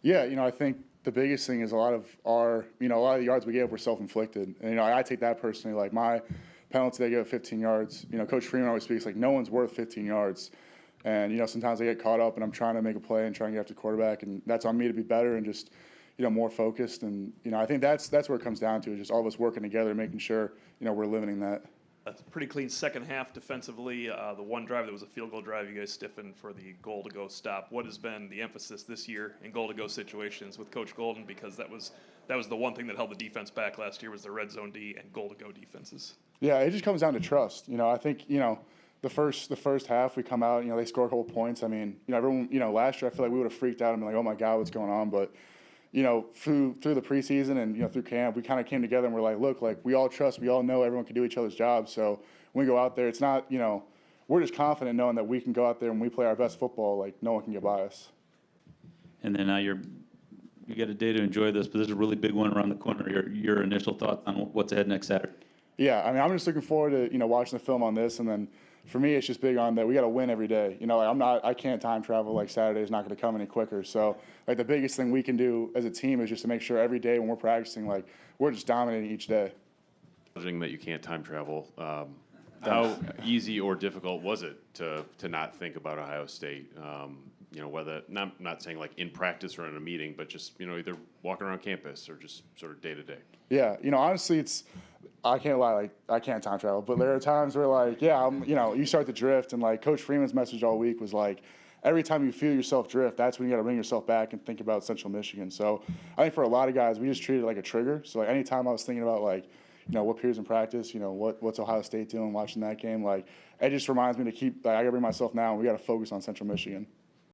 Yeah, I think the biggest thing is a lot of the yards we gave were self-inflicted. And, I take that personally. Like, my penalty, they gave 15 yards. Coach Freeman always speaks, like, no one's worth 15 yards. And, sometimes I get caught up and I'm trying to make a play and trying to get after the quarterback. And that's on me to be better and just, more focused. And, I think that's where it comes down to, is just all of us working together, making sure, we're limiting that. A pretty clean second half defensively. The one drive that was a field goal drive, you guys stiffened for the goal-to-go stop. What has been the emphasis this year in goal-to-go situations with Coach Golden? Because that was the one thing that held the defense back last year, was the red zone D and goal-to-go defenses. Yeah, it just comes down to trust. I think the first half we come out, they score a couple points. I mean, everyone, last year I feel like we would have freaked out and been like, oh my God, what's going on? But through the preseason and, through camp, we kind of came together and we're like, look, like, we all trust, we all know everyone can do each other's jobs. So when we go out there, it's not, we're just confident knowing that we can go out there and we play our best football, like, no one can get by us. And then now you get a day to enjoy this, but there's a really big one around the corner. Your initial thoughts on what's ahead next Saturday? Yeah, I mean, I'm just looking forward to, watching the film on this. And then for me, it's just big on that we got to win every day. I can't time travel. Like, Saturday's not going to come any quicker. So, like, the biggest thing we can do as a team is just to make sure every day when we're practicing, like, we're just dominating each day. That you can't time travel. How easy or difficult was it to not think about Ohio State? Whether not saying like in practice or in a meeting, but just either walking around campus or just sort of day to day. Yeah, honestly, I can't lie, like, I can't time travel, but there are times where, like, yeah, you start to drift, and, like, Coach Freeman's message all week was like, every time you feel yourself drift, that's when you got to bring yourself back and think about Central Michigan. So I think for a lot of guys, we just treat it like a trigger. So, like, anytime I was thinking about, like, what peers in practice, what's Ohio State doing, watching that game, like, it just reminds me to keep, like, I got to bring myself now, and we got to focus on Central Michigan.